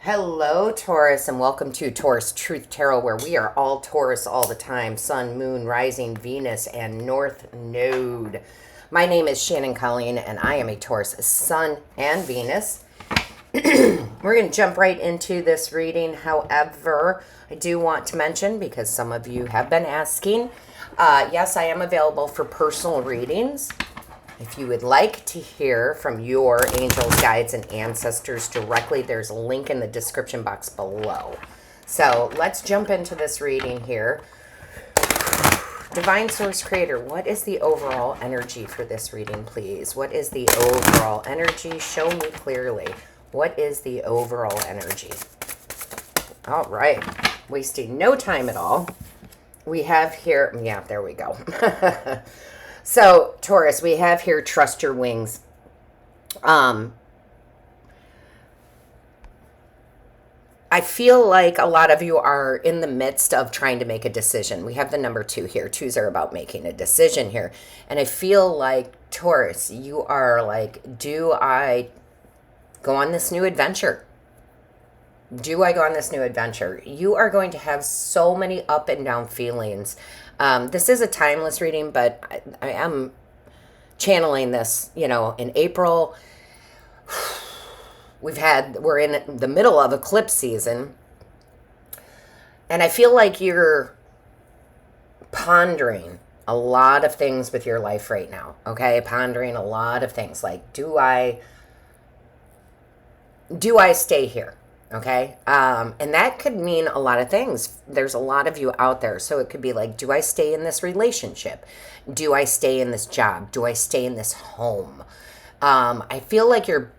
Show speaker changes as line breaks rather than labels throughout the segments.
Hello, Taurus, and welcome to Taurus Truth Tarot, where we are all Taurus all the time. Sun, Moon, Rising, Venus, and North Node. My name is Shannon Colleen, and I am a Taurus Sun and Venus. We're going to jump right into this reading. However, I do want to mention, because some of you have been asking, yes, I am available for personal readings. If you would like to hear from your angels, guides, and ancestors directly, there's a link in the description box below. So let's jump into this reading here. Divine Source Creator, what is the overall energy for this reading, please? What is the overall energy? Show me clearly. What is the overall energy? All right. Wasting no time at all. We have here, yeah, there we go. So, Taurus, we have here, trust your wings. I feel like a lot of you are in the midst of trying to make a decision. We have the number 2 here. 2s are about making a decision here. And I feel like, Taurus, you are like, do I go on this new adventure? Do I go on this new adventure? You are going to have so many up and down feelings. This is a timeless reading, but I am channeling this, in April. We're in the middle of eclipse season. And I feel like you're pondering a lot of things with your life right now. Okay. Pondering a lot of things like, do I stay here? Okay. And that could mean a lot of things. There's a lot of you out there. So it could be like, do I stay in this relationship? Do I stay in this job? Do I stay in this home? I feel like you're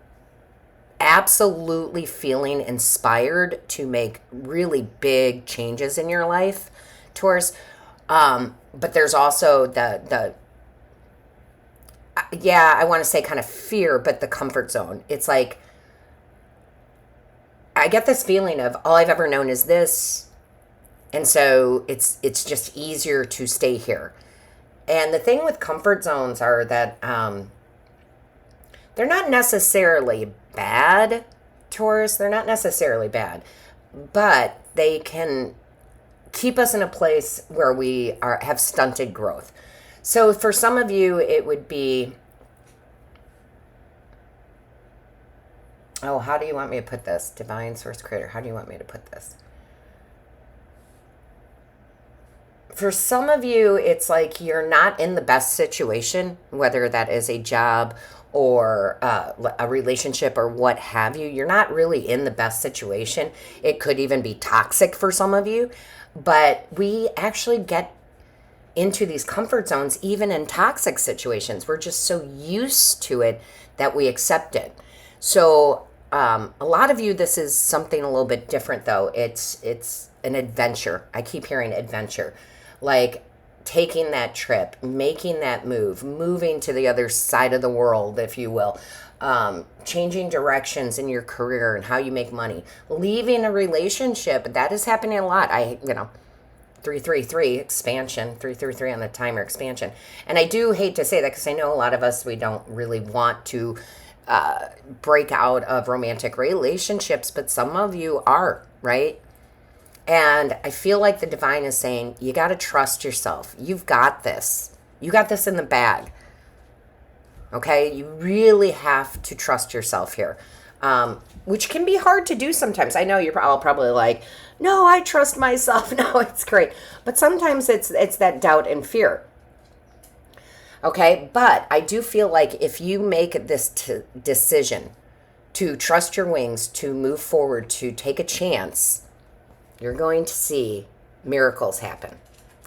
absolutely feeling inspired to make really big changes in your life, Taurus. But there's also I want to say kind of fear, but the comfort zone. It's like, I get this feeling of all I've ever known is this. And so it's just easier to stay here. And the thing with comfort zones are that they're not necessarily bad, Taurus. They're not necessarily bad. But they can keep us in a place where we have stunted growth. So for some of you, it would be, oh, how do you want me to put this? Divine Source Creator, how do you want me to put this? For some of you, it's like you're not in the best situation, whether that is a job or a relationship or what have you. You're not really in the best situation. It could even be toxic for some of you. But we actually get into these comfort zones even in toxic situations. We're just so used to it that we accept it. So a lot of you, this is something a little bit different, though. It's an adventure. I keep hearing adventure, like taking that trip, making that move, moving to the other side of the world, if you will, changing directions in your career and how you make money, leaving a relationship. That is happening a lot. 333 expansion, 333 on the timer expansion. And I do hate to say that because I know a lot of us, we don't really want to break out of romantic relationships, but some of you are, right? And I feel like the divine is saying, you got to trust yourself. You've got this. You got this in the bag. Okay? You really have to trust yourself here, which can be hard to do sometimes. I know you're all probably like, no, I trust myself. No, it's great. But sometimes it's that doubt and fear. Okay, but I do feel like if you make this decision to trust your wings, to move forward, to take a chance, you're going to see miracles happen.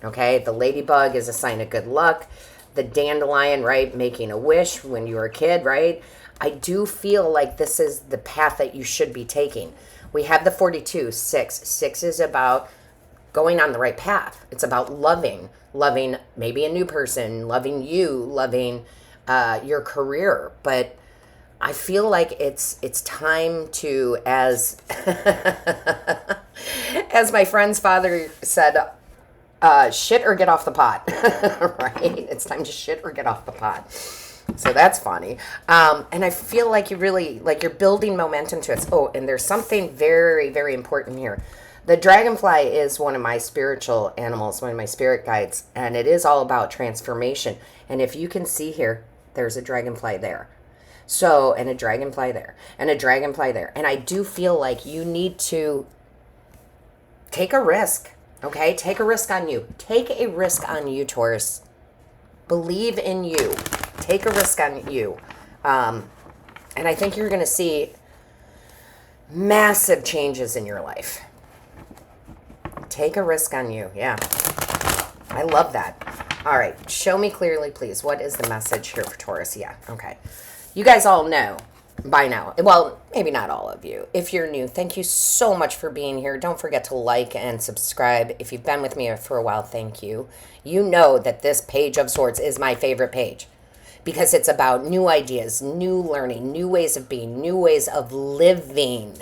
Okay, the ladybug is a sign of good luck. The dandelion, right, making a wish when you were a kid, right? I do feel like this is the path that you should be taking. We have the 42, 6. 6 is about going on the right path. It's about loving maybe a new person, loving you, loving your career. But I feel like it's time to, as as my friend's father said, shit or get off the pot. Right? It's time to shit or get off the pot. So that's funny. And I feel like you really, like you're building momentum to it. Oh, and there's something very, very important here. The dragonfly is one of my spiritual animals, one of my spirit guides, and it is all about transformation. And if you can see here, there's a dragonfly there. So, and a dragonfly there, and a dragonfly there. And I do feel like you need to take a risk, okay? Take a risk on you. Take a risk on you, Taurus. Believe in you. Take a risk on you. And I think you're going to see massive changes in your life. Take a risk on you. Yeah. I love that. All right. Show me clearly, please. What is the message here for Taurus? Yeah. Okay. You guys all know by now. Well, maybe not all of you. If you're new, thank you so much for being here. Don't forget to like and subscribe. If you've been with me for a while, thank you. You know that this Page of Swords is my favorite page because it's about new ideas, new learning, new ways of being, new ways of living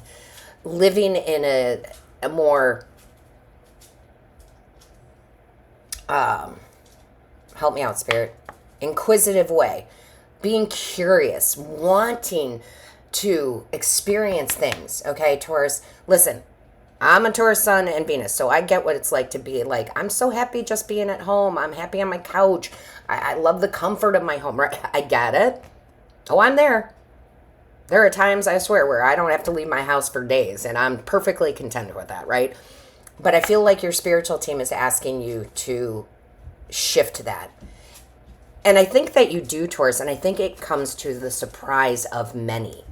in a more, help me out, Spirit, inquisitive way. Being curious, wanting to experience things. Okay, Taurus, listen, I'm a Taurus Sun and Venus, so I get what it's like to be like, I'm so happy just being at home. I'm happy on my couch. I love the comfort of my home, right? I get it. Oh, I'm there. There are times, I swear, where I don't have to leave my house for days, and I'm perfectly content with that, right? But I feel like your spiritual team is asking you to shift that. And I think that you do, Taurus, and I think it comes to the surprise of many,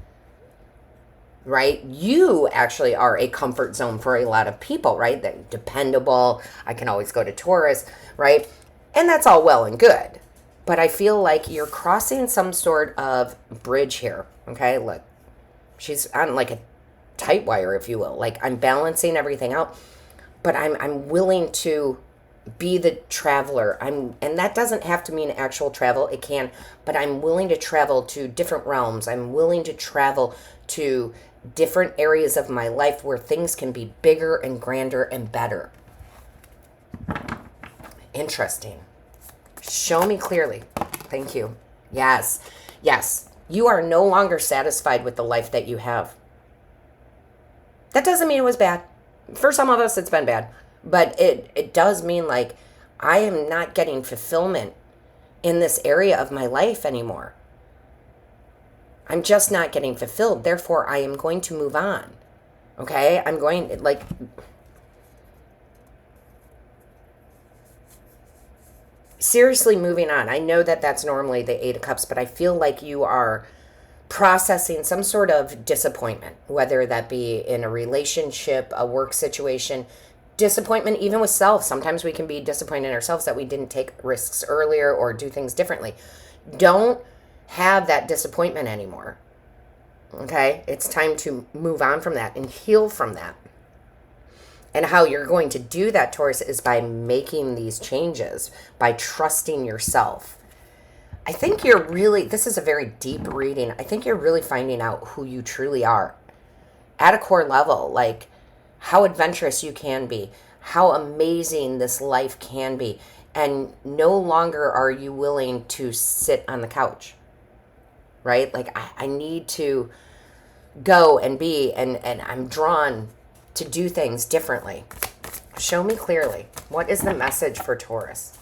right? You actually are a comfort zone for a lot of people, right? That dependable, I can always go to Taurus, right? And that's all well and good. But I feel like you're crossing some sort of bridge here, okay? Look, she's on like a tight wire, if you will. Like, I'm balancing everything out, but I'm willing to be the traveler. And that doesn't have to mean actual travel. It can, but I'm willing to travel to different realms. I'm willing to travel to different areas of my life where things can be bigger and grander and better. Interesting. Show me clearly. Thank you. Yes. Yes. You are no longer satisfied with the life that you have. That doesn't mean it was bad. For some of us, it's been bad. But it does mean like I am not getting fulfillment in this area of my life anymore. I'm just not getting fulfilled. Therefore, I am going to move on. Okay? I'm going, like, seriously moving on. I know that that's normally the Eight of Cups, but I feel like you are processing some sort of disappointment, whether that be in a relationship, a work situation, disappointment even with self. Sometimes we can be disappointed in ourselves that we didn't take risks earlier or do things differently. Don't have that disappointment anymore. Okay? It's time to move on from that and heal from that. And how you're going to do that, Taurus, is by making these changes, by trusting yourself. I think you're really, this is a very deep reading. I think you're really finding out who you truly are at a core level, like how adventurous you can be, how amazing this life can be. And no longer are you willing to sit on the couch, right? Like, I need to go and be, and I'm drawn to do things differently. Show me clearly. What is the message for Taurus?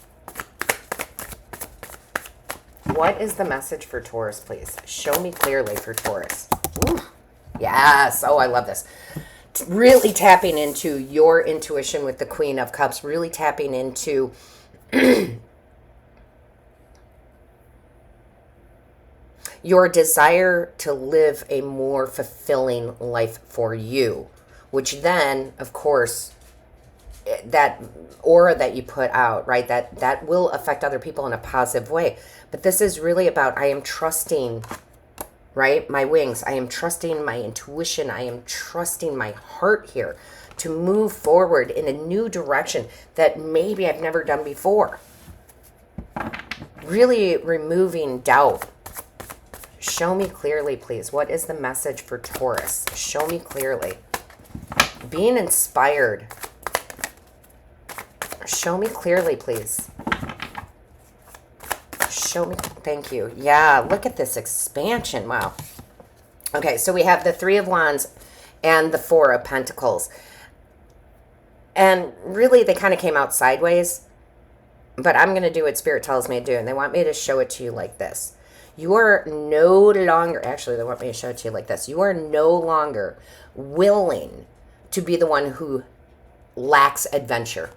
What is the message for Taurus, please? Show me clearly for Taurus. Ooh. Yes. Oh, I love this. Really tapping into your intuition with the Queen of Cups. Really tapping into your desire to live a more fulfilling life for you. Which then, of course, that aura that you put out, right, that will affect other people in a positive way. But this is really about, I am trusting, right, my wings. I am trusting my intuition. I am trusting my heart here to move forward in a new direction that maybe I've never done before. Really removing doubt. Show me clearly, please. What is the message for Taurus? Show me clearly. Being inspired. Show me clearly, please. Show me. Thank you. Yeah, look at this expansion. Wow. Okay, so we have the Three of Wands and the Four of Pentacles. And really, they kind of came out sideways. But I'm going to do what Spirit tells me to do. And they want me to show it to you like this. You are no longer, actually, they want me to show it to you like this. You are no longer willing to be the one who lacks adventure.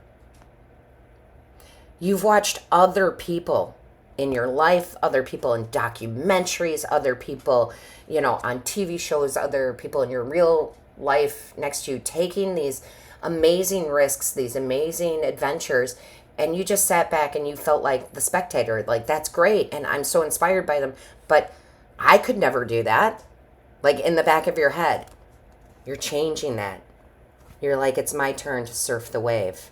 You've watched other people in your life, other people in documentaries, other people, on TV shows, other people in your real life next to you taking these amazing risks, these amazing adventures, and you just sat back and you felt like the spectator, like, that's great, and I'm so inspired by them, but I could never do that. Like, in the back of your head, you're changing that. You're like, it's my turn to surf the wave.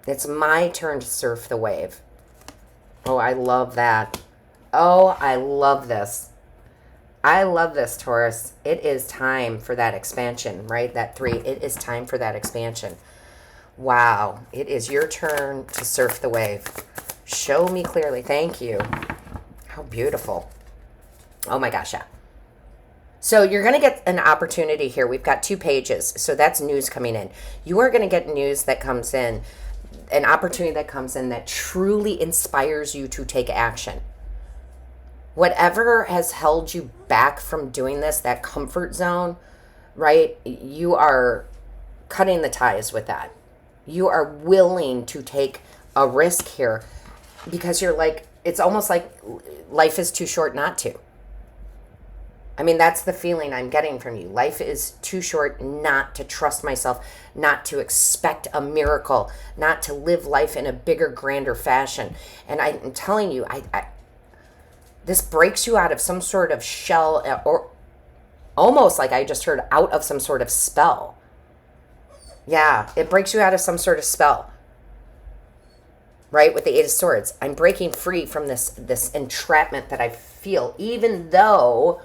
It's my turn to surf the wave. Oh, I love that. Oh, I love this. I love this, Taurus. It is time for that expansion, right? That 3. It is time for that expansion. Wow. It is your turn to surf the wave. Show me clearly. Thank you. How beautiful. Oh my gosh, yeah. So you're going to get an opportunity here. We've got 2 pages. So that's news coming in. You are going to get news that comes in, an opportunity that comes in that truly inspires you to take action. Whatever has held you back from doing this, that comfort zone, right? You are cutting the ties with that. You are willing to take a risk here because you're like, it's almost like life is too short not to. I mean, that's the feeling I'm getting from you. Life is too short not to trust myself, not to expect a miracle, not to live life in a bigger, grander fashion. And I'm telling you, this breaks you out of some sort of shell, or almost like I just heard, out of some sort of spell. Yeah, it breaks you out of some sort of spell. Right? With the 8 of Swords. I'm breaking free from this entrapment that I feel, even though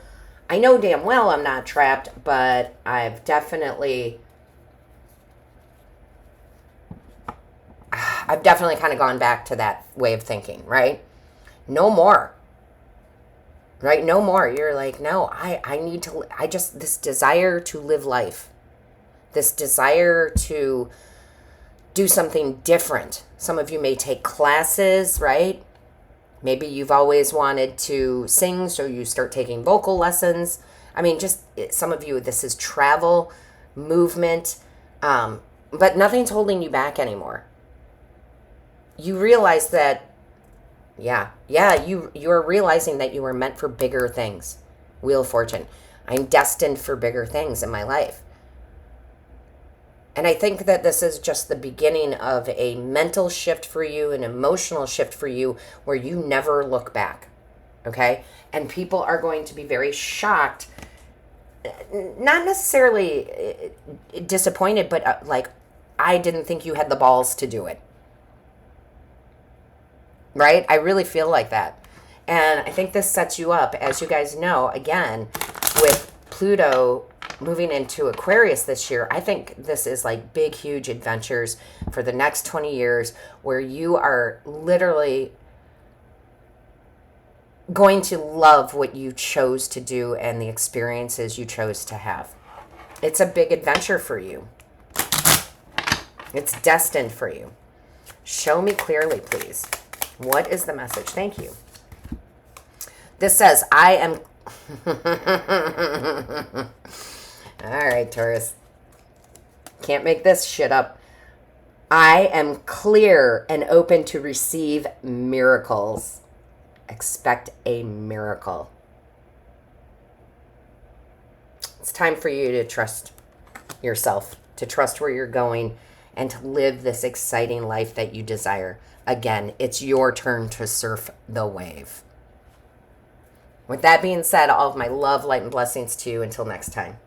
I know damn well I'm not trapped, but I've definitely kind of gone back to that way of thinking, right? No more. Right? No more. You're like, no, this desire to live life, this desire to do something different. Some of you may take classes, right? Maybe you've always wanted to sing, so you start taking vocal lessons. I mean, just some of you, this is travel, movement, but nothing's holding you back anymore. You realize that, you're realizing that you were meant for bigger things. Wheel of Fortune. I'm destined for bigger things in my life. And I think that this is just the beginning of a mental shift for you, an emotional shift for you, where you never look back, okay? And people are going to be very shocked, not necessarily disappointed, but like, I didn't think you had the balls to do it, right? I really feel like that. And I think this sets you up, as you guys know, again, with Pluto moving into Aquarius this year. I think this is like big, huge adventures for the next 20 years where you are literally going to love what you chose to do and the experiences you chose to have. It's a big adventure for you. It's destined for you. Show me clearly, please. What is the message? Thank you. This says, I am... All right, Taurus. Can't make this shit up. I am clear and open to receive miracles. Expect a miracle. It's time for you to trust yourself, to trust where you're going, and to live this exciting life that you desire. Again, it's your turn to surf the wave. With that being said, all of my love, light, and blessings to you. Until next time.